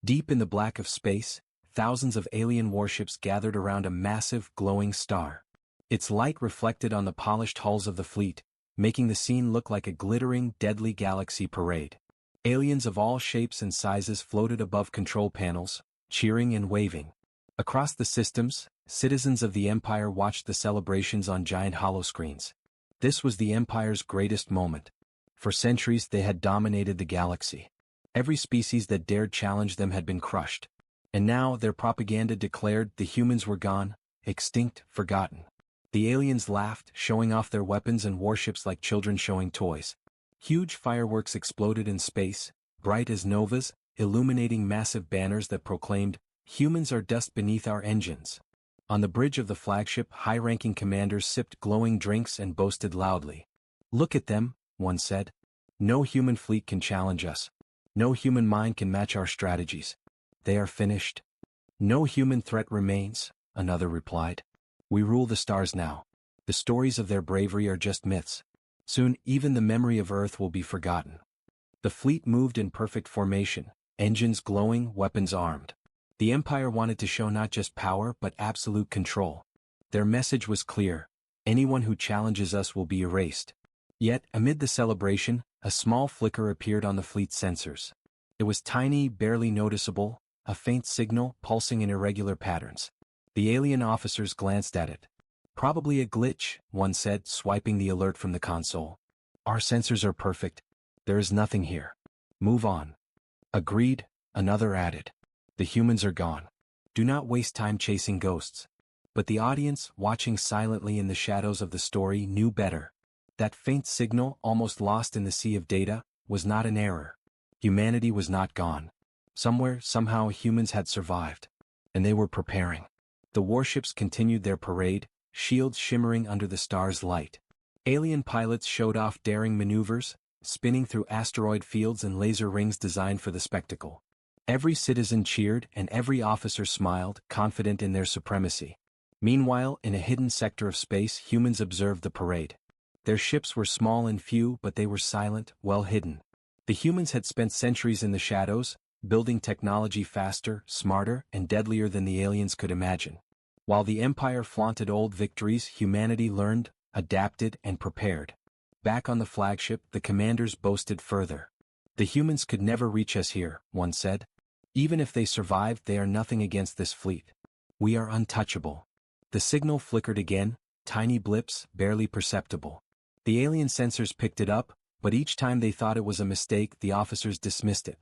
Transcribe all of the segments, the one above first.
Deep in the black of space, thousands of alien warships gathered around a massive, glowing star. Its light reflected on the polished hulls of the fleet, making the scene look like a glittering, deadly galaxy parade. Aliens of all shapes and sizes floated above control panels, cheering and waving. Across the systems, citizens of the Empire watched the celebrations on giant holoscreens. This was the Empire's greatest moment. For centuries they had dominated the galaxy. Every species that dared challenge them had been crushed. And now their propaganda declared the humans were gone, extinct, forgotten. The aliens laughed, showing off their weapons and warships like children showing toys. Huge fireworks exploded in space, bright as novas, illuminating massive banners that proclaimed, "Humans are dust beneath our engines." On the bridge of the flagship, high-ranking commanders sipped glowing drinks and boasted loudly. "Look at them," one said. "No human fleet can challenge us. No human mind can match our strategies. They are finished." "No human threat remains," another replied. "We rule the stars now. The stories of their bravery are just myths. Soon even the memory of Earth will be forgotten." The fleet moved in perfect formation, engines glowing, weapons armed. The Empire wanted to show not just power but absolute control. Their message was clear: anyone who challenges us will be erased. Yet, amid the celebration, a small flicker appeared on the fleet's sensors. It was tiny, barely noticeable, a faint signal pulsing in irregular patterns. The alien officers glanced at it. "Probably a glitch," one said, swiping the alert from the console. "Our sensors are perfect. There is nothing here. Move on." "Agreed," another added. "The humans are gone. Do not waste time chasing ghosts." But the audience, watching silently in the shadows of the story, knew better. That faint signal, almost lost in the sea of data, was not an error. Humanity was not gone. Somewhere, somehow, humans had survived. And they were preparing. The warships continued their parade, shields shimmering under the star's light. Alien pilots showed off daring maneuvers, spinning through asteroid fields and laser rings designed for the spectacle. Every citizen cheered and every officer smiled, confident in their supremacy. Meanwhile, in a hidden sector of space, humans observed the parade. Their ships were small and few, but they were silent, well hidden. The humans had spent centuries in the shadows, building technology faster, smarter, and deadlier than the aliens could imagine. While the Empire flaunted old victories, humanity learned, adapted, and prepared. Back on the flagship, the commanders boasted further. "The humans could never reach us here," one said. "Even if they survived, they are nothing against this fleet. We are untouchable." The signal flickered again, tiny blips, barely perceptible. The alien sensors picked it up, but each time they thought it was a mistake, the officers dismissed it.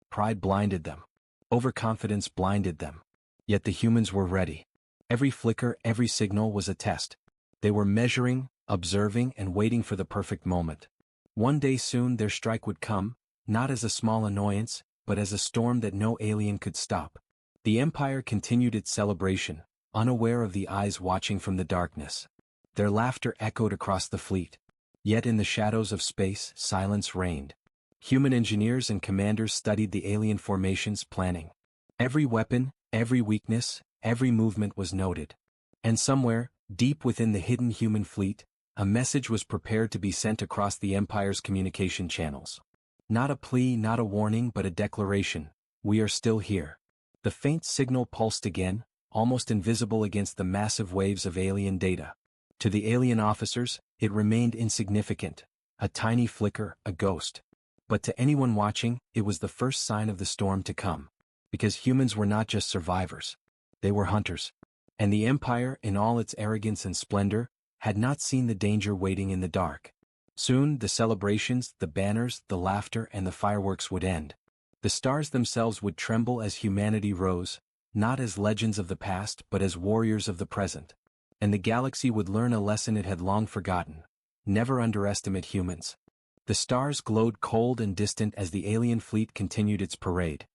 Pride blinded them. Overconfidence blinded them. Yet the humans were ready. Every flicker, every signal was a test. They were measuring, observing, and waiting for the perfect moment. One day soon their strike would come, not as a small annoyance, but as a storm that no alien could stop. The Empire continued its celebration, unaware of the eyes watching from the darkness. Their laughter echoed across the fleet. Yet in the shadows of space, silence reigned. Human engineers and commanders studied the alien formations, planning. Every weapon, every weakness, every movement was noted. And somewhere, deep within the hidden human fleet, a message was prepared to be sent across the Empire's communication channels. Not a plea, not a warning, but a declaration: we are still here. The faint signal pulsed again, almost invisible against the massive waves of alien data. To the alien officers, it remained insignificant, a tiny flicker, a ghost. But to anyone watching, it was the first sign of the storm to come. Because humans were not just survivors. They were hunters. And the Empire, in all its arrogance and splendor, had not seen the danger waiting in the dark. Soon, the celebrations, the banners, the laughter, and the fireworks would end. The stars themselves would tremble as humanity rose, not as legends of the past but as warriors of the present. And the galaxy would learn a lesson it had long forgotten: never underestimate humans. The stars glowed cold and distant as the alien fleet continued its parade.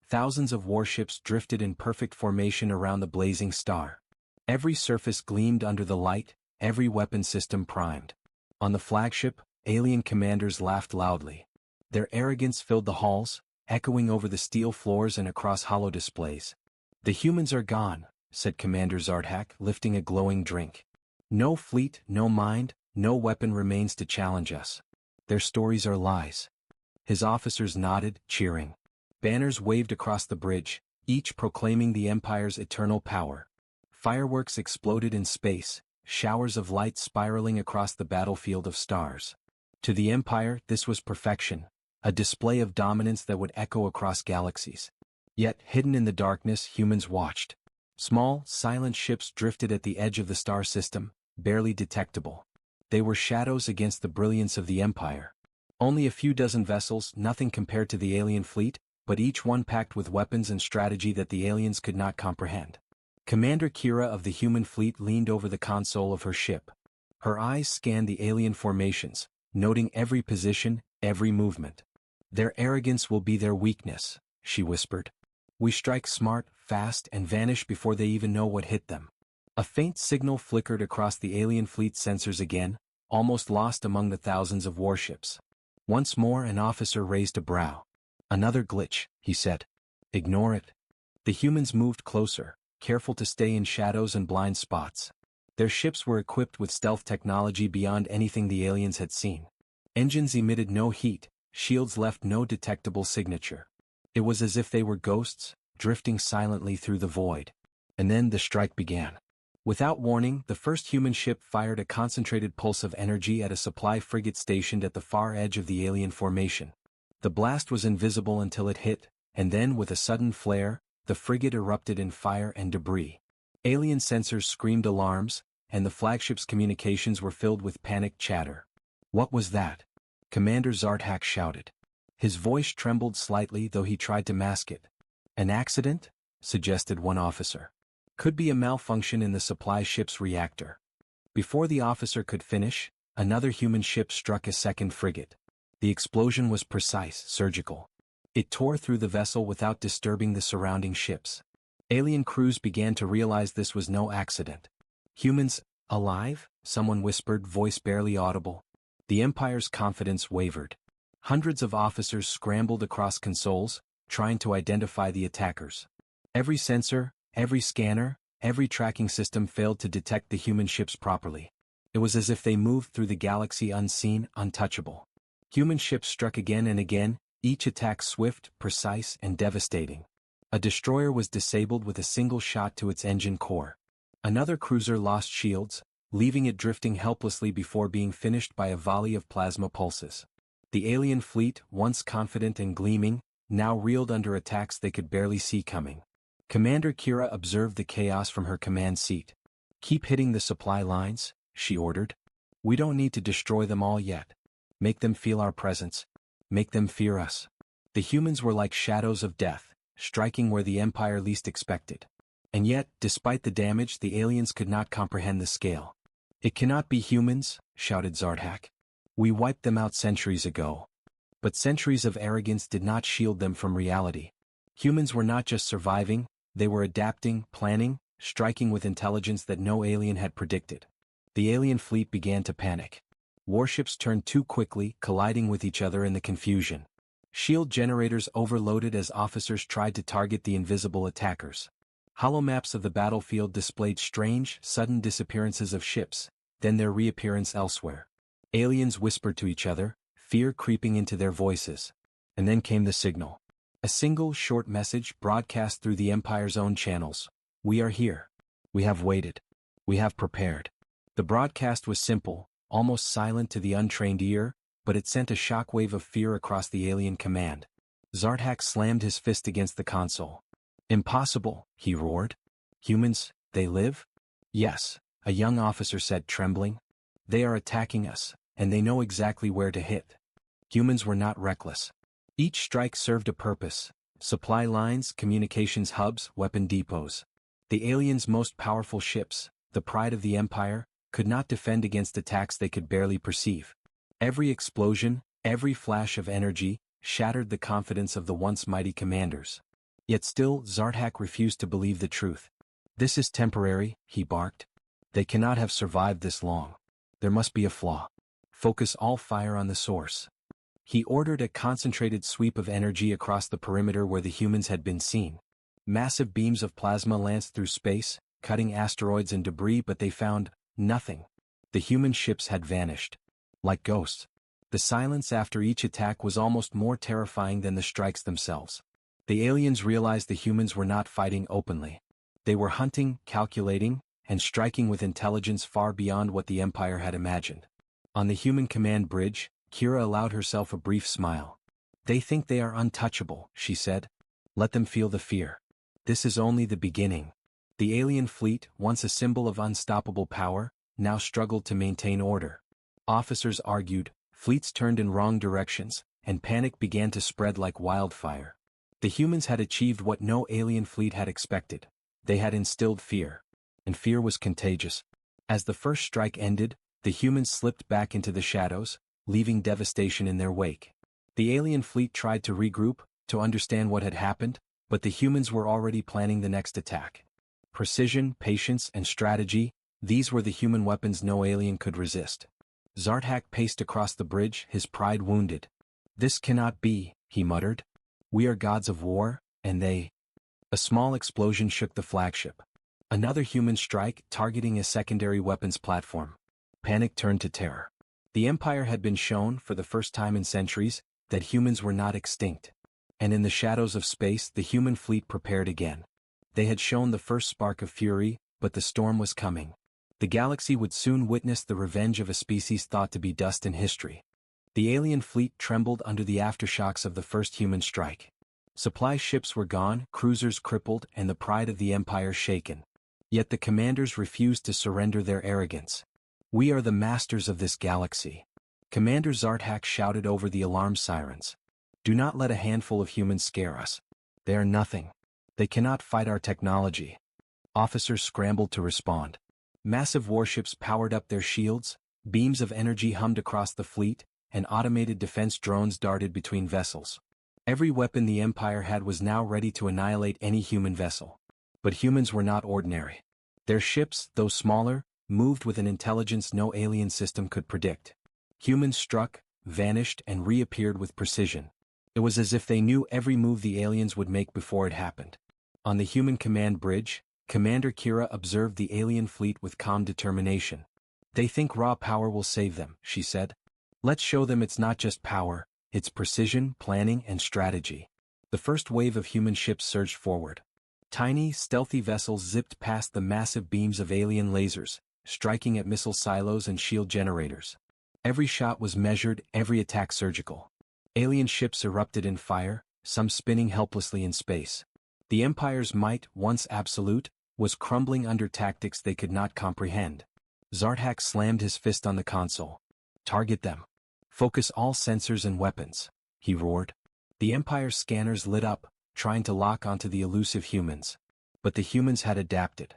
Thousands of warships drifted in perfect formation around the blazing star. Every surface gleamed under the light, every weapon system primed. On the flagship, alien commanders laughed loudly. Their arrogance filled the halls, echoing over the steel floors and across hollow displays. "The humans are gone," said Commander Zardhak, lifting a glowing drink. "No fleet, no mind, no weapon remains to challenge us. Their stories are lies." His officers nodded, cheering. Banners waved across the bridge, each proclaiming the Empire's eternal power. Fireworks exploded in space, showers of light spiraling across the battlefield of stars. To the Empire, this was perfection, a display of dominance that would echo across galaxies. Yet, hidden in the darkness, humans watched. Small, silent ships drifted at the edge of the star system, barely detectable. They were shadows against the brilliance of the Empire. Only a few dozen vessels, nothing compared to the alien fleet, but each one packed with weapons and strategy that the aliens could not comprehend. Commander Kira of the human fleet leaned over the console of her ship. Her eyes scanned the alien formations, noting every position, every movement. "Their arrogance will be their weakness," she whispered. "We strike smart, fast, and vanish before they even know what hit them." A faint signal flickered across the alien fleet's sensors again, almost lost among the thousands of warships. Once more an officer raised a brow. "Another glitch," he said. "Ignore it." The humans moved closer, careful to stay in shadows and blind spots. Their ships were equipped with stealth technology beyond anything the aliens had seen. Engines emitted no heat, shields left no detectable signature. It was as if they were ghosts, drifting silently through the void. And then the strike began. Without warning, the first human ship fired a concentrated pulse of energy at a supply frigate stationed at the far edge of the alien formation. The blast was invisible until it hit, and then with a sudden flare, the frigate erupted in fire and debris. Alien sensors screamed alarms, and the flagship's communications were filled with panicked chatter. "What was that?" Commander Zartak shouted. His voice trembled slightly though he tried to mask it. "An accident?" suggested one officer. "Could be a malfunction in the supply ship's reactor." Before the officer could finish, another human ship struck a second frigate. The explosion was precise, surgical. It tore through the vessel without disturbing the surrounding ships. Alien crews began to realize this was no accident. "Humans, alive?" someone whispered, voice barely audible. The Empire's confidence wavered. Hundreds of officers scrambled across consoles, trying to identify the attackers. Every sensor, every scanner, every tracking system failed to detect the human ships properly. It was as if they moved through the galaxy unseen, untouchable. Human ships struck again and again, each attack swift, precise, and devastating. A destroyer was disabled with a single shot to its engine core. Another cruiser lost shields, leaving it drifting helplessly before being finished by a volley of plasma pulses. The alien fleet, once confident and gleaming, now reeled under attacks they could barely see coming. Commander Kira observed the chaos from her command seat. "Keep hitting the supply lines," she ordered. "We don't need to destroy them all yet. Make them feel our presence. Make them fear us." The humans were like shadows of death, striking where the Empire least expected. And yet, despite the damage, the aliens could not comprehend the scale. "It cannot be humans," shouted Zartak. "We wiped them out centuries ago." But centuries of arrogance did not shield them from reality. Humans were not just surviving, they were adapting, planning, striking with intelligence that no alien had predicted. The alien fleet began to panic. Warships turned too quickly, colliding with each other in the confusion. Shield generators overloaded as officers tried to target the invisible attackers. Holomaps of the battlefield displayed strange, sudden disappearances of ships, then their reappearance elsewhere. Aliens whispered to each other, fear creeping into their voices. And then came the signal. A single, short message broadcast through the Empire's own channels. "We are here. We have waited. We have prepared." The broadcast was simple, almost silent to the untrained ear, but it sent a shockwave of fear across the alien command. Zartak slammed his fist against the console. "Impossible," he roared. "Humans, they live?" "Yes," a young officer said, trembling. "They are attacking us, and they know exactly where to hit." Humans were not reckless. Each strike served a purpose: supply lines, communications hubs, weapon depots. The aliens' most powerful ships, the pride of the Empire, could not defend against attacks they could barely perceive. Every explosion, every flash of energy, shattered the confidence of the once mighty commanders. Yet still, Zartak refused to believe the truth. "This is temporary," he barked. "They cannot have survived this long. There must be a flaw. Focus all fire on the source." He ordered a concentrated sweep of energy across the perimeter where the humans had been seen. Massive beams of plasma lanced through space, cutting asteroids and debris, but they found nothing. The human ships had vanished. Like ghosts. The silence after each attack was almost more terrifying than the strikes themselves. The aliens realized the humans were not fighting openly. They were hunting, calculating, and striking with intelligence far beyond what the Empire had imagined. On the human command bridge, Kira allowed herself a brief smile. "They think they are untouchable," she said. "Let them feel the fear. This is only the beginning." The alien fleet, once a symbol of unstoppable power, now struggled to maintain order. Officers argued, fleets turned in wrong directions, and panic began to spread like wildfire. The humans had achieved what no alien fleet had expected. They had instilled fear. And fear was contagious. As the first strike ended, the humans slipped back into the shadows, leaving devastation in their wake. The alien fleet tried to regroup, to understand what had happened, but the humans were already planning the next attack. Precision, patience, and strategy, these were the human weapons no alien could resist. Zartak paced across the bridge, his pride wounded. "This cannot be," he muttered. "We are gods of war, and they—" A small explosion shook the flagship. Another human strike, targeting a secondary weapons platform. Panic turned to terror. The Empire had been shown, for the first time in centuries, that humans were not extinct. And in the shadows of space, the human fleet prepared again. They had shown the first spark of fury, but the storm was coming. The galaxy would soon witness the revenge of a species thought to be dust in history. The alien fleet trembled under the aftershocks of the first human strike. Supply ships were gone, cruisers crippled, and the pride of the Empire shaken. Yet the commanders refused to surrender their arrogance. "We are the masters of this galaxy." Commander Zartak shouted over the alarm sirens. "Do not let a handful of humans scare us. They are nothing. They cannot fight our technology." Officers scrambled to respond. Massive warships powered up their shields, beams of energy hummed across the fleet, and automated defense drones darted between vessels. Every weapon the Empire had was now ready to annihilate any human vessel. But humans were not ordinary. Their ships, though smaller, moved with an intelligence no alien system could predict. Humans struck, vanished, and reappeared with precision. It was as if they knew every move the aliens would make before it happened. On the human command bridge, Commander Kira observed the alien fleet with calm determination. "They think raw power will save them," she said. "Let's show them it's not just power, it's precision, planning, and strategy." The first wave of human ships surged forward. Tiny, stealthy vessels zipped past the massive beams of alien lasers, striking at missile silos and shield generators. Every shot was measured, every attack surgical. Alien ships erupted in fire, some spinning helplessly in space. The Empire's might, once absolute, was crumbling under tactics they could not comprehend. Zartak slammed his fist on the console. "Target them. Focus all sensors and weapons," he roared. The Empire's scanners lit up, trying to lock onto the elusive humans. But the humans had adapted.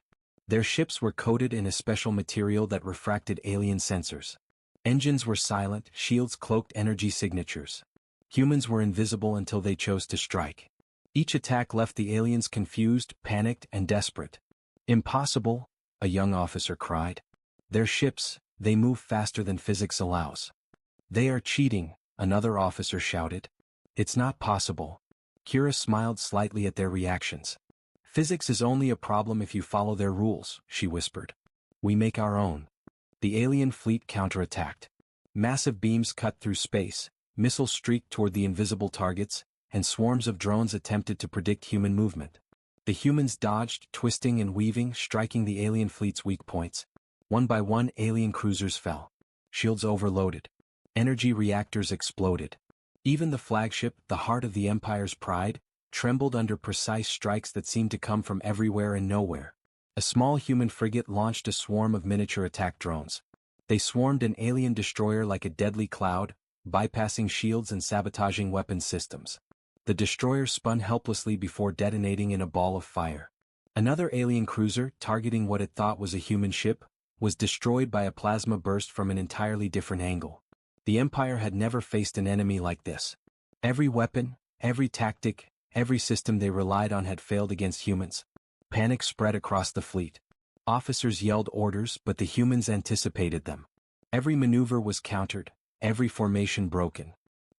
Their ships were coated in a special material that refracted alien sensors. Engines were silent, shields cloaked energy signatures. Humans were invisible until they chose to strike. Each attack left the aliens confused, panicked, and desperate. "Impossible," a young officer cried. "Their ships, they move faster than physics allows." "They are cheating," another officer shouted. "It's not possible." Kira smiled slightly at their reactions. "Physics is only a problem if you follow their rules," she whispered. "We make our own." The alien fleet counterattacked. Massive beams cut through space, missiles streaked toward the invisible targets, and swarms of drones attempted to predict human movement. The humans dodged, twisting and weaving, striking the alien fleet's weak points. One by one, alien cruisers fell. Shields overloaded. Energy reactors exploded. Even the flagship, the heart of the Empire's pride, trembled under precise strikes that seemed to come from everywhere and nowhere. A small human frigate launched a swarm of miniature attack drones. They swarmed an alien destroyer like a deadly cloud, bypassing shields and sabotaging weapons systems. The destroyer spun helplessly before detonating in a ball of fire. Another alien cruiser, targeting what it thought was a human ship, was destroyed by a plasma burst from an entirely different angle. The Empire had never faced an enemy like this. Every weapon, every tactic, every system they relied on had failed against humans. Panic spread across the fleet. Officers yelled orders, but the humans anticipated them. Every maneuver was countered, every formation broken.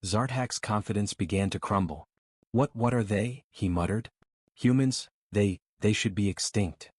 Zartak's confidence began to crumble. What are they?" he muttered. "Humans, they should be extinct."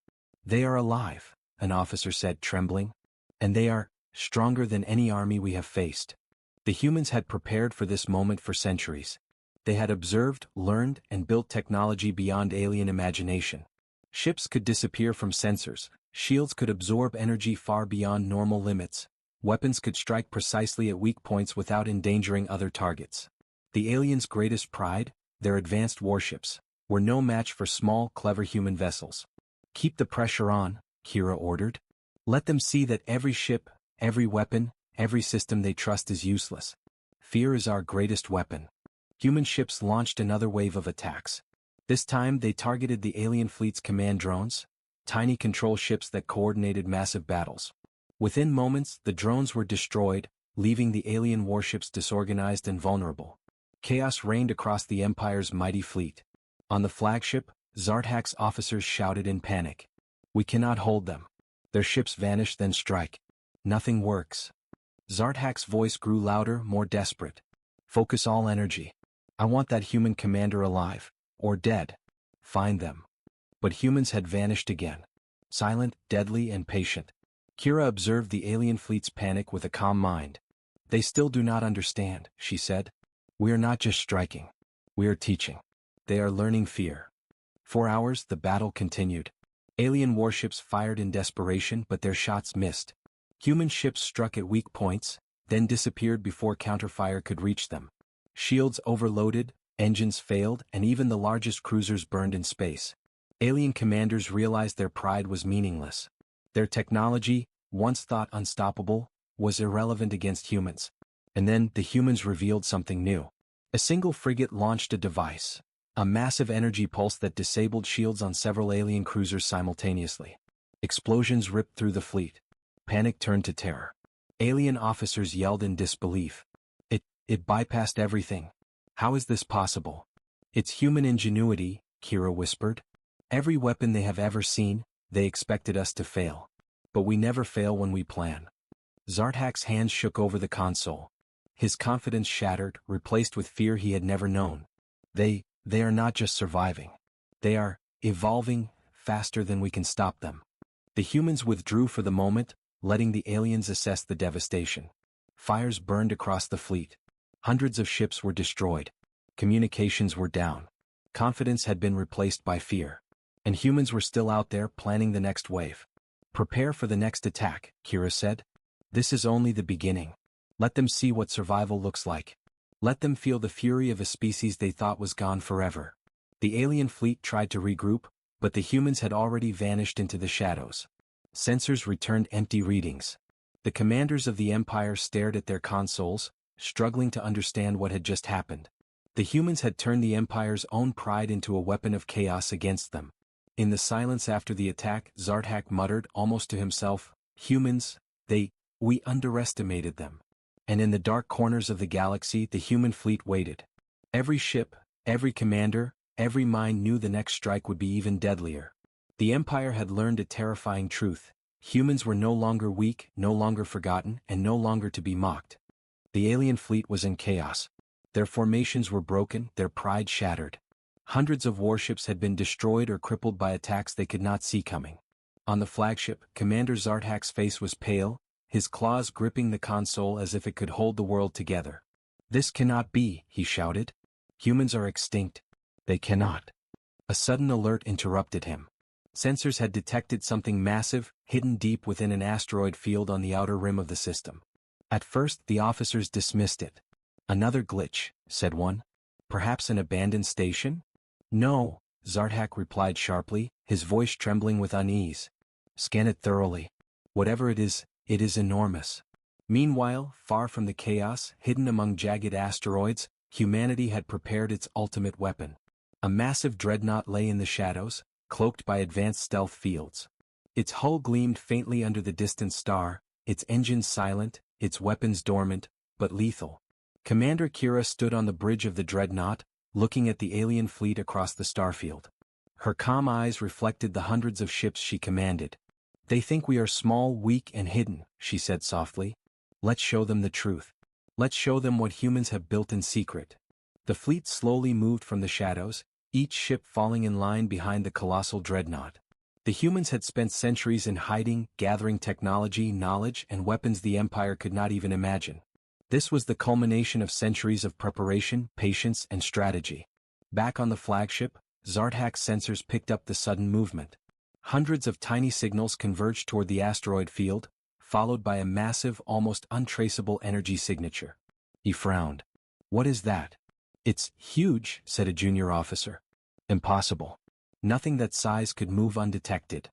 "They are alive," an officer said, trembling. "And they are stronger than any army we have faced." The humans had prepared for this moment for centuries. They had observed, learned, and built technology beyond alien imagination. Ships could disappear from sensors, shields could absorb energy far beyond normal limits, weapons could strike precisely at weak points without endangering other targets. The aliens' greatest pride, their advanced warships, were no match for small, clever human vessels. "Keep the pressure on," Kira ordered. "Let them see that every ship, every weapon, every system they trust is useless. Fear is our greatest weapon." Human ships launched another wave of attacks. This time they targeted the alien fleet's command drones, tiny control ships that coordinated massive battles. Within moments, the drones were destroyed, leaving the alien warships disorganized and vulnerable. Chaos reigned across the Empire's mighty fleet. On the flagship, Zarthak's officers shouted in panic. "We cannot hold them. Their ships vanish then strike. Nothing works." Zarthak's voice grew louder, more desperate. "Focus all energy. I want that human commander alive, or dead. Find them." But humans had vanished again. Silent, deadly, and patient. Kira observed the alien fleet's panic with a calm mind. "They still do not understand," she said. "We are not just striking. We are teaching. They are learning fear." For hours, the battle continued. Alien warships fired in desperation, but their shots missed. Human ships struck at weak points, then disappeared before counterfire could reach them. Shields overloaded, engines failed, and even the largest cruisers burned in space. Alien commanders realized their pride was meaningless. Their technology, once thought unstoppable, was irrelevant against humans. And then the humans revealed something new. A single frigate launched a device, a massive energy pulse that disabled shields on several alien cruisers simultaneously. Explosions ripped through the fleet. Panic turned to terror. Alien officers yelled in disbelief. It bypassed everything. How is this possible?" "It's human ingenuity," Kira whispered. "Every weapon they have ever seen, they expected us to fail. But we never fail when we plan." Zarthak's hands shook over the console. His confidence shattered, replaced with fear he had never known. They are not just surviving. They are evolving faster than we can stop them." The humans withdrew for the moment, letting the aliens assess the devastation. Fires burned across the fleet. Hundreds of ships were destroyed. Communications were down. Confidence had been replaced by fear. And humans were still out there planning the next wave. "Prepare for the next attack," Kira said. "This is only the beginning. Let them see what survival looks like. Let them feel the fury of a species they thought was gone forever." The alien fleet tried to regroup, but the humans had already vanished into the shadows. Sensors returned empty readings. The commanders of the Empire stared at their consoles, struggling to understand what had just happened. The humans had turned the Empire's own pride into a weapon of chaos against them. In the silence after the attack, Zarthak muttered almost to himself, "Humans, we underestimated them." And in the dark corners of the galaxy, the human fleet waited. Every ship, every commander, every mind knew the next strike would be even deadlier. The Empire had learned a terrifying truth. Humans were no longer weak, no longer forgotten, and no longer to be mocked. The alien fleet was in chaos. Their formations were broken, their pride shattered. Hundreds of warships had been destroyed or crippled by attacks they could not see coming. On the flagship, Commander Zarthak's face was pale, his claws gripping the console as if it could hold the world together. "This cannot be," he shouted. "Humans are extinct. They cannot." A sudden alert interrupted him. Sensors had detected something massive, hidden deep within an asteroid field on the outer rim of the system. At first, the officers dismissed it. "Another glitch," said one. "Perhaps an abandoned station?" "No," Zarthak replied sharply, his voice trembling with unease. "Scan it thoroughly. Whatever it is enormous." Meanwhile, far from the chaos, hidden among jagged asteroids, humanity had prepared its ultimate weapon. A massive dreadnought lay in the shadows, cloaked by advanced stealth fields. Its hull gleamed faintly under the distant star, its engines silent, its weapons dormant, but lethal. Commander Kira stood on the bridge of the dreadnought, looking at the alien fleet across the starfield. Her calm eyes reflected the hundreds of ships she commanded. "They think we are small, weak, and hidden," she said softly. "Let's show them the truth. Let's show them what humans have built in secret." The fleet slowly moved from the shadows, each ship falling in line behind the colossal dreadnought. The humans had spent centuries in hiding, gathering technology, knowledge, and weapons the Empire could not even imagine. This was the culmination of centuries of preparation, patience, and strategy. Back on the flagship, Zarthak's sensors picked up the sudden movement. Hundreds of tiny signals converged toward the asteroid field, followed by a massive, almost untraceable energy signature. He frowned. "What is that?" "It's huge," said a junior officer. "Impossible. Nothing that size could move undetected."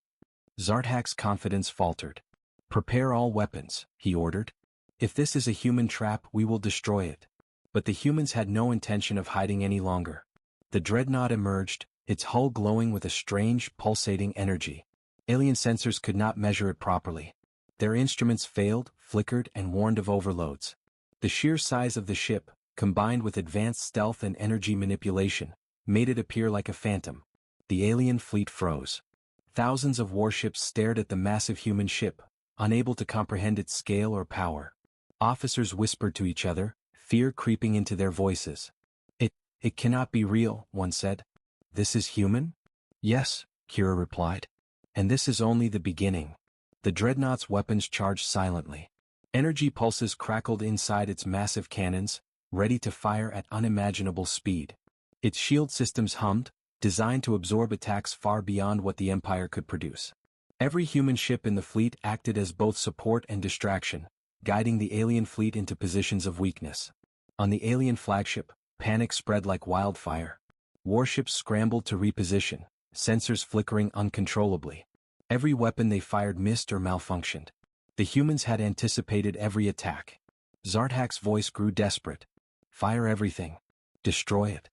Zarthak's confidence faltered. "Prepare all weapons," he ordered. "If this is a human trap, we will destroy it." But the humans had no intention of hiding any longer. The dreadnought emerged, its hull glowing with a strange, pulsating energy. Alien sensors could not measure it properly. Their instruments failed, flickered, and warned of overloads. The sheer size of the ship, combined with advanced stealth and energy manipulation, made it appear like a phantom. The alien fleet froze. Thousands of warships stared at the massive human ship, unable to comprehend its scale or power. Officers whispered to each other, fear creeping into their voices. It cannot be real," one said. "This is human?" "Yes," Kira replied. "And this is only the beginning." The dreadnought's weapons charged silently. Energy pulses crackled inside its massive cannons, ready to fire at unimaginable speed. Its shield systems hummed, designed to absorb attacks far beyond what the Empire could produce. Every human ship in the fleet acted as both support and distraction, guiding the alien fleet into positions of weakness. On the alien flagship, panic spread like wildfire. Warships scrambled to reposition, sensors flickering uncontrollably. Every weapon they fired missed or malfunctioned. The humans had anticipated every attack. Zarthak's voice grew desperate. "Fire everything. Destroy it."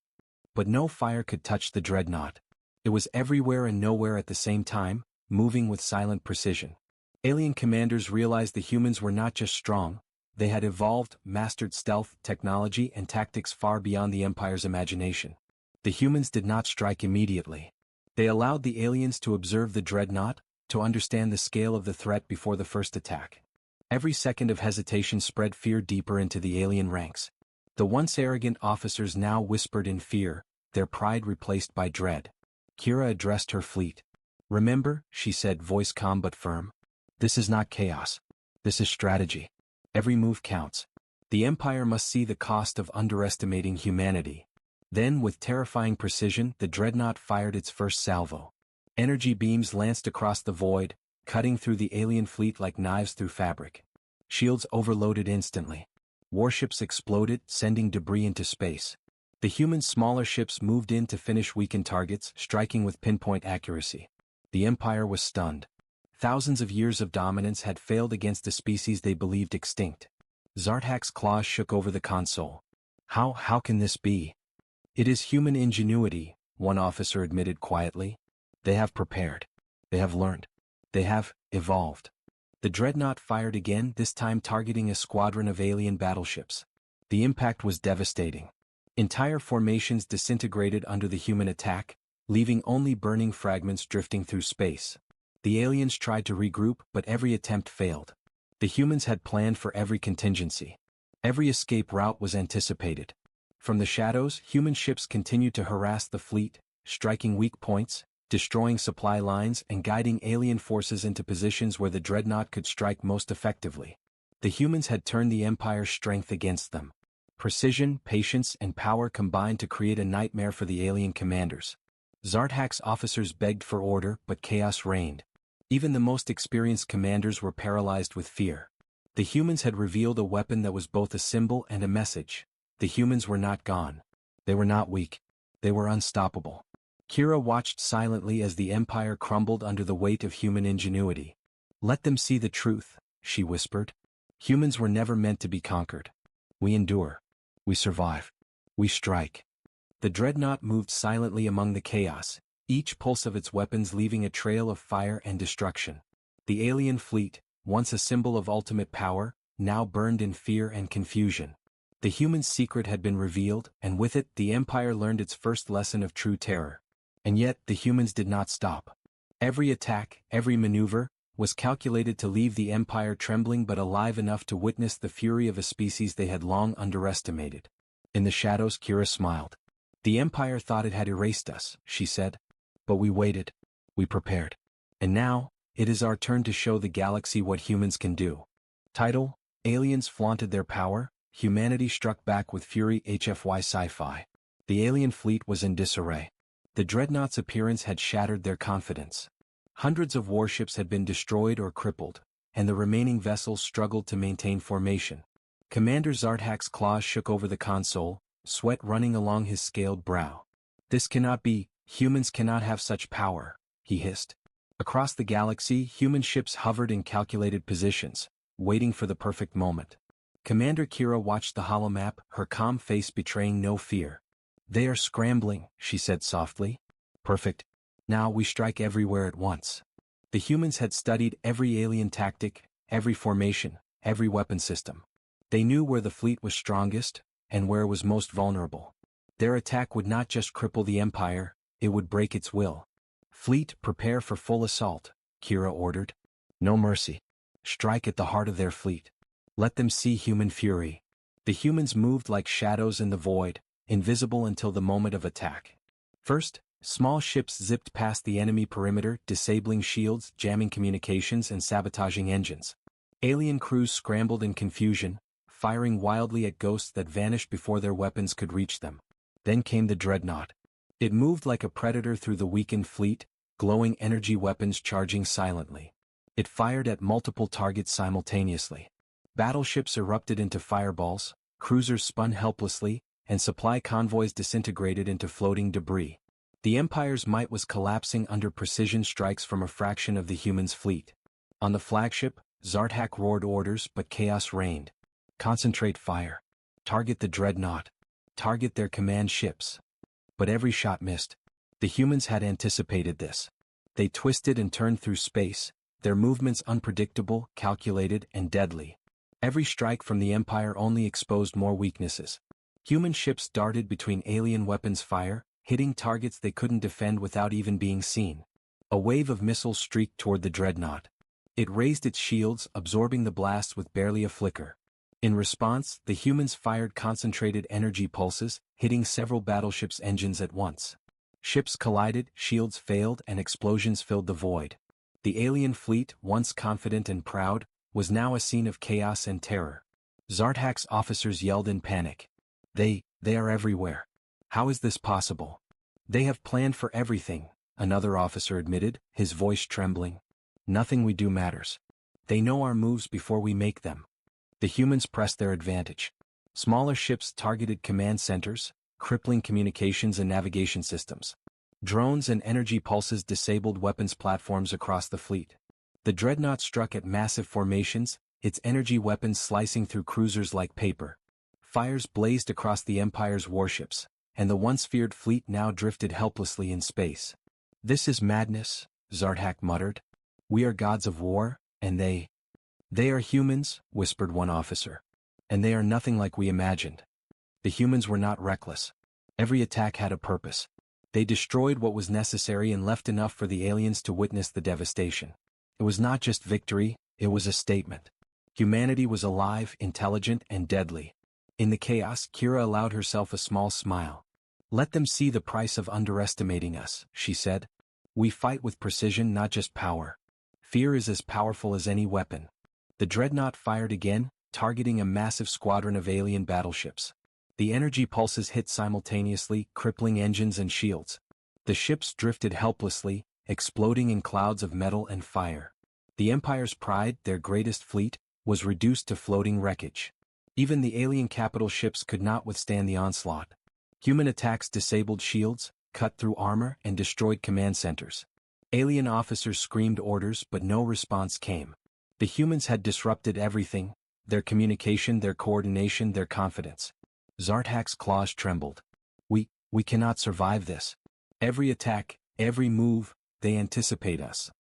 But no fire could touch the dreadnought. It was everywhere and nowhere at the same time, moving with silent precision. Alien commanders realized the humans were not just strong, they had evolved, mastered stealth, technology, and tactics far beyond the Empire's imagination. The humans did not strike immediately. They allowed the aliens to observe the dreadnought, to understand the scale of the threat before the first attack. Every second of hesitation spread fear deeper into the alien ranks. The once arrogant officers now whispered in fear, their pride replaced by dread. Kira addressed her fleet. "Remember," she said, voice calm but firm. "This is not chaos. This is strategy. Every move counts. The Empire must see the cost of underestimating humanity." Then, with terrifying precision, the dreadnought fired its first salvo. Energy beams lanced across the void, cutting through the alien fleet like knives through fabric. Shields overloaded instantly. Warships exploded, sending debris into space. The human smaller ships moved in to finish weakened targets, striking with pinpoint accuracy. The Empire was stunned. Thousands of years of dominance had failed against a species they believed extinct. Zarthak's claws shook over the console. How can this be?" "It is human ingenuity," one officer admitted quietly. "They have prepared. They have learned. They have evolved." The dreadnought fired again, this time targeting a squadron of alien battleships. The impact was devastating. Entire formations disintegrated under the human attack, leaving only burning fragments drifting through space. The aliens tried to regroup, but every attempt failed. The humans had planned for every contingency. Every escape route was anticipated. From the shadows, human ships continued to harass the fleet, striking weak points, destroying supply lines, and guiding alien forces into positions where the dreadnought could strike most effectively. The humans had turned the Empire's strength against them. Precision, patience, and power combined to create a nightmare for the alien commanders. Zarthak's officers begged for order, but chaos reigned. Even the most experienced commanders were paralyzed with fear. The humans had revealed a weapon that was both a symbol and a message. The humans were not gone. They were not weak. They were unstoppable. Kira watched silently as the Empire crumbled under the weight of human ingenuity. "Let them see the truth," she whispered. "Humans were never meant to be conquered. We endure. We survive. We strike." The dreadnought moved silently among the chaos, each pulse of its weapons leaving a trail of fire and destruction. The alien fleet, once a symbol of ultimate power, now burned in fear and confusion. The human secret had been revealed, and with it the Empire learned its first lesson of true terror. And yet, the humans did not stop. Every attack, every maneuver, was calculated to leave the Empire trembling but alive enough to witness the fury of a species they had long underestimated. In the shadows, Kira smiled. "The Empire thought it had erased us," she said. "But we waited. We prepared. And now, it is our turn to show the galaxy what humans can do." Title: Aliens flaunted their power, humanity struck back with fury. HFY Sci-Fi. The alien fleet was in disarray. The dreadnought's appearance had shattered their confidence. Hundreds of warships had been destroyed or crippled, and the remaining vessels struggled to maintain formation. Commander Zartak's claws shook over the console, sweat running along his scaled brow. "This cannot be, humans cannot have such power," he hissed. Across the galaxy, human ships hovered in calculated positions, waiting for the perfect moment. Commander Kira watched the holomap, her calm face betraying no fear. "They are scrambling," she said softly. "Perfect. Now we strike everywhere at once." The humans had studied every alien tactic, every formation, every weapon system. They knew where the fleet was strongest, and where it was most vulnerable. Their attack would not just cripple the Empire, it would break its will. "Fleet, prepare for full assault," Kira ordered. "No mercy. Strike at the heart of their fleet. Let them see human fury." The humans moved like shadows in the void, invisible until the moment of attack. First, small ships zipped past the enemy perimeter, disabling shields, jamming communications, and sabotaging engines. Alien crews scrambled in confusion, firing wildly at ghosts that vanished before their weapons could reach them. Then came the dreadnought. It moved like a predator through the weakened fleet, glowing energy weapons charging silently. It fired at multiple targets simultaneously. Battleships erupted into fireballs, cruisers spun helplessly, and supply convoys disintegrated into floating debris. The Empire's might was collapsing under precision strikes from a fraction of the humans' fleet. On the flagship, Zartak roared orders, but chaos reigned. "Concentrate fire. Target the dreadnought. Target their command ships." But every shot missed. The humans had anticipated this. They twisted and turned through space, their movements unpredictable, calculated, and deadly. Every strike from the Empire only exposed more weaknesses. Human ships darted between alien weapons fire, hitting targets they couldn't defend without even being seen. A wave of missiles streaked toward the dreadnought. It raised its shields, absorbing the blast with barely a flicker. In response, the humans fired concentrated energy pulses, hitting several battleships' engines at once. Ships collided, shields failed, and explosions filled the void. The alien fleet, once confident and proud, was now a scene of chaos and terror. Zartak's officers yelled in panic. They are everywhere. How is this possible?" "They have planned for everything," another officer admitted, his voice trembling. "Nothing we do matters. They know our moves before we make them." The humans pressed their advantage. Smaller ships targeted command centers, crippling communications and navigation systems. Drones and energy pulses disabled weapons platforms across the fleet. The dreadnought struck at massive formations, its energy weapons slicing through cruisers like paper. Fires blazed across the Empire's warships, and the once feared fleet now drifted helplessly in space. "This is madness," Zartak muttered. "We are gods of war, and they are humans," whispered one officer. "And they are nothing like we imagined." The humans were not reckless. Every attack had a purpose. They destroyed what was necessary and left enough for the aliens to witness the devastation. It was not just victory, it was a statement. Humanity was alive, intelligent, and deadly. In the chaos, Kira allowed herself a small smile. "Let them see the price of underestimating us," she said. "We fight with precision, not just power. Fear is as powerful as any weapon." The dreadnought fired again, targeting a massive squadron of alien battleships. The energy pulses hit simultaneously, crippling engines and shields. The ships drifted helplessly, exploding in clouds of metal and fire. The Empire's pride, their greatest fleet, was reduced to floating wreckage. Even the alien capital ships could not withstand the onslaught. Human attacks disabled shields, cut through armor, and destroyed command centers. Alien officers screamed orders, but no response came. The humans had disrupted everything: their communication, their coordination, their confidence. Zartak's claws trembled. We cannot survive this. Every attack, every move, they anticipate us."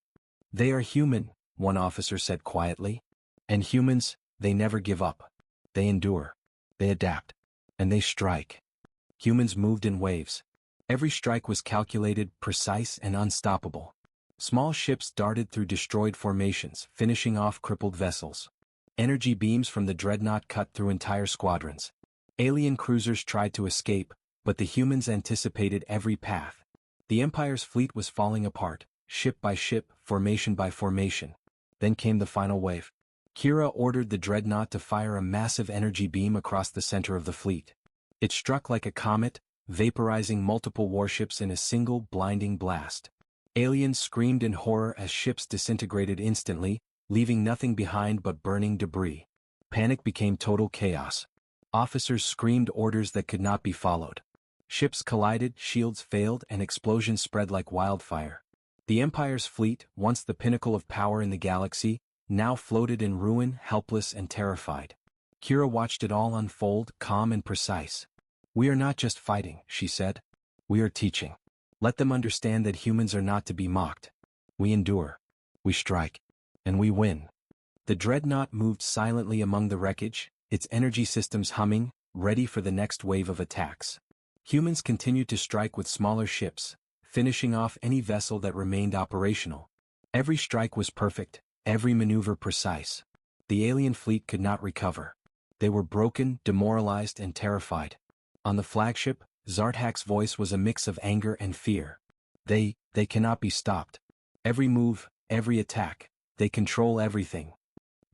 "They are human," one officer said quietly. "And humans, they never give up. They endure. They adapt. And they strike." Humans moved in waves. Every strike was calculated, precise, and unstoppable. Small ships darted through destroyed formations, finishing off crippled vessels. Energy beams from the dreadnought cut through entire squadrons. Alien cruisers tried to escape, but the humans anticipated every path. The Empire's fleet was falling apart, ship by ship, formation by formation. Then came the final wave. Kira ordered the dreadnought to fire a massive energy beam across the center of the fleet. It struck like a comet, vaporizing multiple warships in a single blinding blast. Aliens screamed in horror as ships disintegrated instantly, leaving nothing behind but burning debris. Panic became total chaos. Officers screamed orders that could not be followed. Ships collided, shields failed, and explosions spread like wildfire. The Empire's fleet, once the pinnacle of power in the galaxy, now floated in ruin, helpless and terrified. Kira watched it all unfold, calm and precise. "We are not just fighting," she said. "We are teaching. Let them understand that humans are not to be mocked. We endure. We strike. And we win." The dreadnought moved silently among the wreckage, its energy systems humming, ready for the next wave of attacks. Humans continued to strike with smaller ships, finishing off any vessel that remained operational. Every strike was perfect, every maneuver precise. The alien fleet could not recover. They were broken, demoralized, and terrified. On the flagship, Zarthak's voice was a mix of anger and fear. They cannot be stopped. Every move, every attack, they control everything.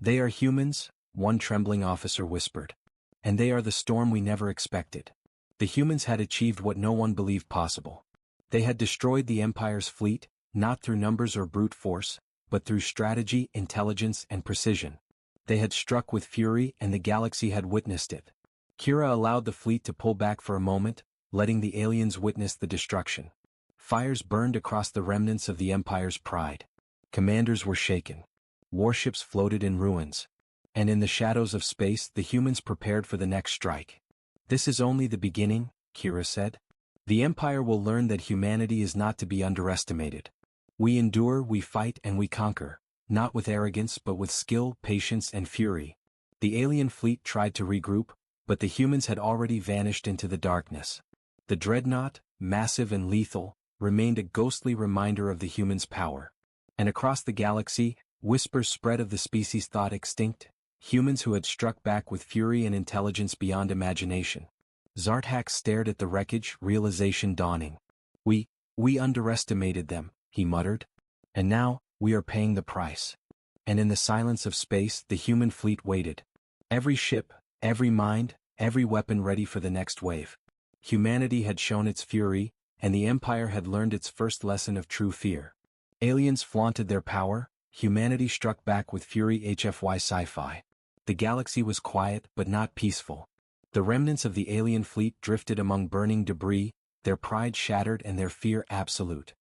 "They are humans," one trembling officer whispered. "And they are the storm we never expected." The humans had achieved what no one believed possible. They had destroyed the Empire's fleet, not through numbers or brute force, but through strategy, intelligence, and precision. They had struck with fury and the galaxy had witnessed it. Kira allowed the fleet to pull back for a moment, letting the aliens witness the destruction. Fires burned across the remnants of the Empire's pride. Commanders were shaken. Warships floated in ruins. And in the shadows of space the humans prepared for the next strike. "This is only the beginning," Kira said. "The Empire will learn that humanity is not to be underestimated. We endure, we fight, and we conquer, not with arrogance but with skill, patience, and fury." The alien fleet tried to regroup, but the humans had already vanished into the darkness. The dreadnought, massive and lethal, remained a ghostly reminder of the humans' power. And across the galaxy, whispers spread of the species thought extinct, humans who had struck back with fury and intelligence beyond imagination. Zarthak stared at the wreckage, realization dawning. We underestimated them," he muttered. "And now, we are paying the price." And in the silence of space the human fleet waited. Every ship, every mind, every weapon ready for the next wave. Humanity had shown its fury, and the Empire had learned its first lesson of true fear. Aliens flaunted their power, humanity struck back with fury. HFY Sci-Fi. The galaxy was quiet but not peaceful. The remnants of the alien fleet drifted among burning debris, their pride shattered and their fear absolute.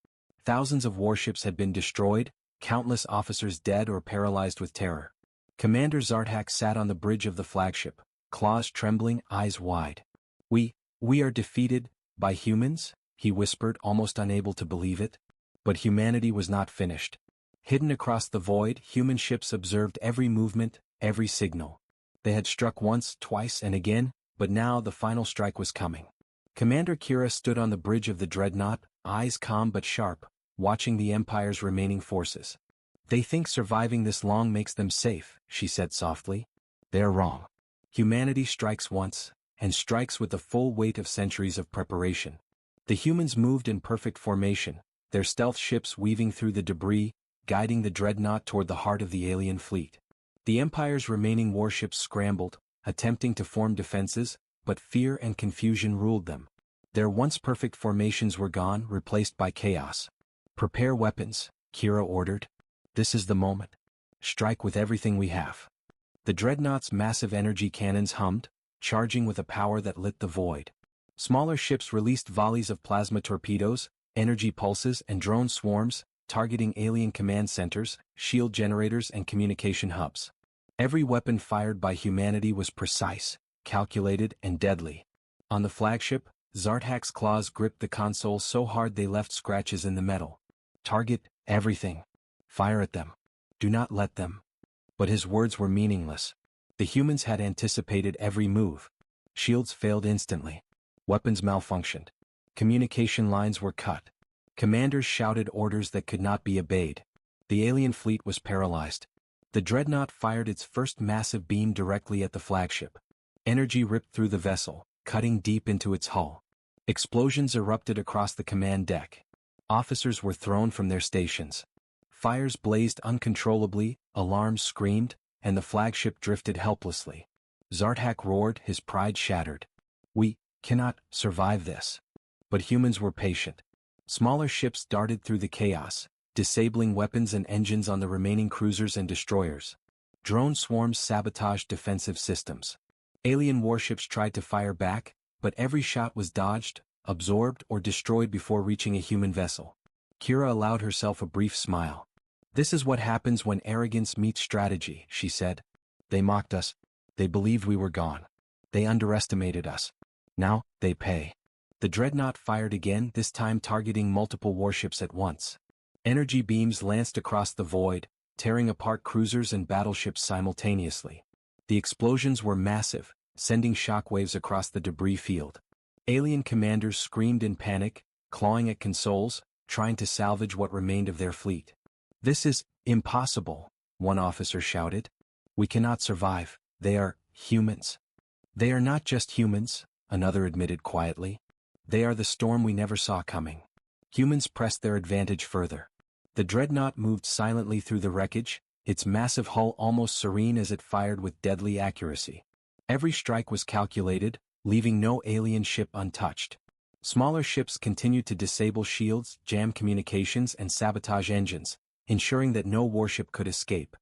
Thousands of warships had been destroyed, countless officers dead or paralyzed with terror. Commander Zarthak sat on the bridge of the flagship, claws trembling, eyes wide. We are defeated, by humans?" he whispered, almost unable to believe it. But humanity was not finished. Hidden across the void, human ships observed every movement, every signal. They had struck once, twice, and again, but now the final strike was coming. Commander Kira stood on the bridge of the dreadnought, eyes calm but sharp, watching the Empire's remaining forces. "They think surviving this long makes them safe," she said softly. "They are wrong. Humanity strikes once, and strikes with the full weight of centuries of preparation." The humans moved in perfect formation, their stealth ships weaving through the debris, guiding the dreadnought toward the heart of the alien fleet. The Empire's remaining warships scrambled, attempting to form defenses, but fear and confusion ruled them. Their once perfect formations were gone, replaced by chaos. "Prepare weapons," Kira ordered. "This is the moment. Strike with everything we have." The dreadnought's massive energy cannons hummed, charging with a power that lit the void. Smaller ships released volleys of plasma torpedoes, energy pulses, and drone swarms, targeting alien command centers, shield generators, and communication hubs. Every weapon fired by humanity was precise, calculated, and deadly. On the flagship, Zarthak's claws gripped the console so hard they left scratches in the metal. "Target everything. Fire at them. Do not let them." But his words were meaningless. The humans had anticipated every move. Shields failed instantly. Weapons malfunctioned. Communication lines were cut. Commanders shouted orders that could not be obeyed. The alien fleet was paralyzed. The dreadnought fired its first massive beam directly at the flagship. Energy ripped through the vessel, cutting deep into its hull. Explosions erupted across the command deck. Officers were thrown from their stations. Fires blazed uncontrollably, alarms screamed, and the flagship drifted helplessly. Zartak roared, his pride shattered. We cannot survive this. But humans were patient. Smaller ships darted through the chaos, disabling weapons and engines on the remaining cruisers and destroyers. Drone swarms sabotaged defensive systems. Alien warships tried to fire back, but every shot was dodged, absorbed, or destroyed before reaching a human vessel. Kira allowed herself a brief smile. "This is what happens when arrogance meets strategy," she said. "They mocked us. They believed we were gone. They underestimated us. Now, they pay." The dreadnought fired again, this time targeting multiple warships at once. Energy beams lanced across the void, tearing apart cruisers and battleships simultaneously. The explosions were massive, sending shockwaves across the debris field. Alien commanders screamed in panic, clawing at consoles, trying to salvage what remained of their fleet. "This is impossible," one officer shouted. "We cannot survive. They are humans." "They are not just humans," another admitted quietly. "They are the storm we never saw coming." Humans pressed their advantage further. The dreadnought moved silently through the wreckage, its massive hull almost serene as it fired with deadly accuracy. Every strike was calculated, leaving no alien ship untouched. Smaller ships continued to disable shields, jam communications, and sabotage engines, ensuring that no warship could escape.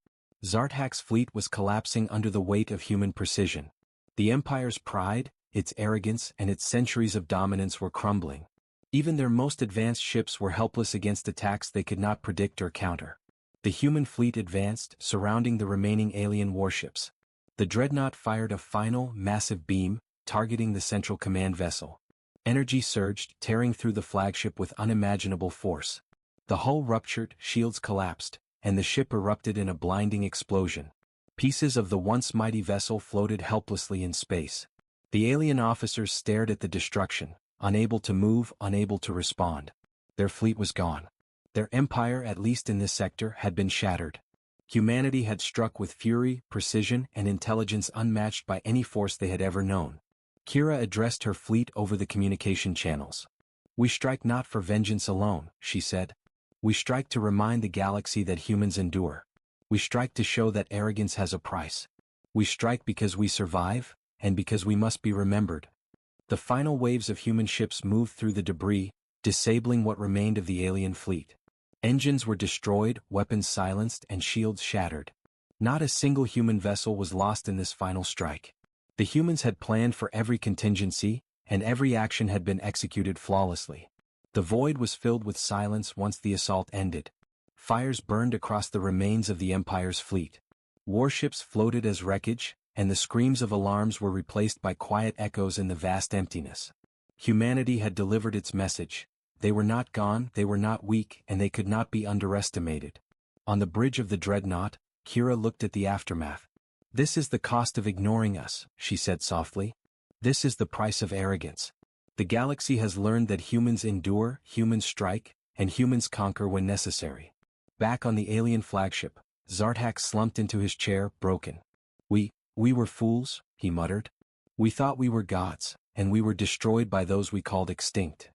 Zartak's fleet was collapsing under the weight of human precision. The Empire's pride, its arrogance, and its centuries of dominance were crumbling. Even their most advanced ships were helpless against attacks they could not predict or counter. The human fleet advanced, surrounding the remaining alien warships. The dreadnought fired a final, massive beam, targeting the central command vessel. Energy surged, tearing through the flagship with unimaginable force. The hull ruptured, shields collapsed, and the ship erupted in a blinding explosion. Pieces of the once mighty vessel floated helplessly in space. The alien officers stared at the destruction, unable to move, unable to respond. Their fleet was gone. Their empire, at least in this sector, had been shattered. Humanity had struck with fury, precision, and intelligence unmatched by any force they had ever known. Kira addressed her fleet over the communication channels. "We strike not for vengeance alone," she said. "We strike to remind the galaxy that humans endure. We strike to show that arrogance has a price. We strike because we survive, and because we must be remembered." The final waves of human ships moved through the debris, disabling what remained of the alien fleet. Engines were destroyed, weapons silenced, and shields shattered. Not a single human vessel was lost in this final strike. The humans had planned for every contingency, and every action had been executed flawlessly. The void was filled with silence once the assault ended. Fires burned across the remains of the Empire's fleet. Warships floated as wreckage, and the screams of alarms were replaced by quiet echoes in the vast emptiness. Humanity had delivered its message. They were not gone, they were not weak, and they could not be underestimated. On the bridge of the dreadnought, Kira looked at the aftermath. "This is the cost of ignoring us," she said softly. "This is the price of arrogance. The galaxy has learned that humans endure, humans strike, and humans conquer when necessary." Back on the alien flagship, Zartak slumped into his chair, broken. We were fools," he muttered. "We thought we were gods, and we were destroyed by those we called extinct."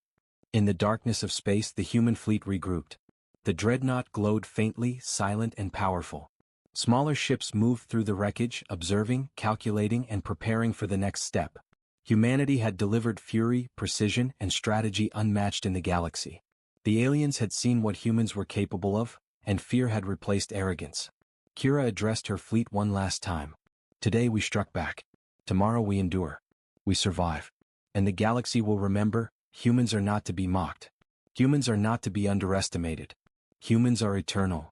In the darkness of space, the human fleet regrouped. The dreadnought glowed faintly, silent and powerful. Smaller ships moved through the wreckage, observing, calculating, and preparing for the next step. Humanity had delivered fury, precision, and strategy unmatched in the galaxy. The aliens had seen what humans were capable of, and fear had replaced arrogance. Kira addressed her fleet one last time. "Today we struck back. Tomorrow we endure. We survive. And the galaxy will remember, humans are not to be mocked. Humans are not to be underestimated. Humans are eternal."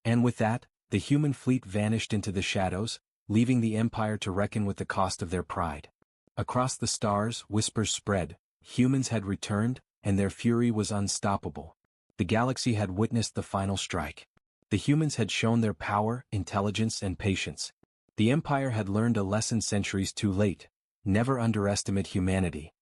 And with that, the human fleet vanished into the shadows, leaving the Empire to reckon with the cost of their pride. Across the stars, whispers spread. Humans had returned, and their fury was unstoppable. The galaxy had witnessed the final strike. The humans had shown their power, intelligence, and patience. The Empire had learned a lesson centuries too late: never underestimate humanity.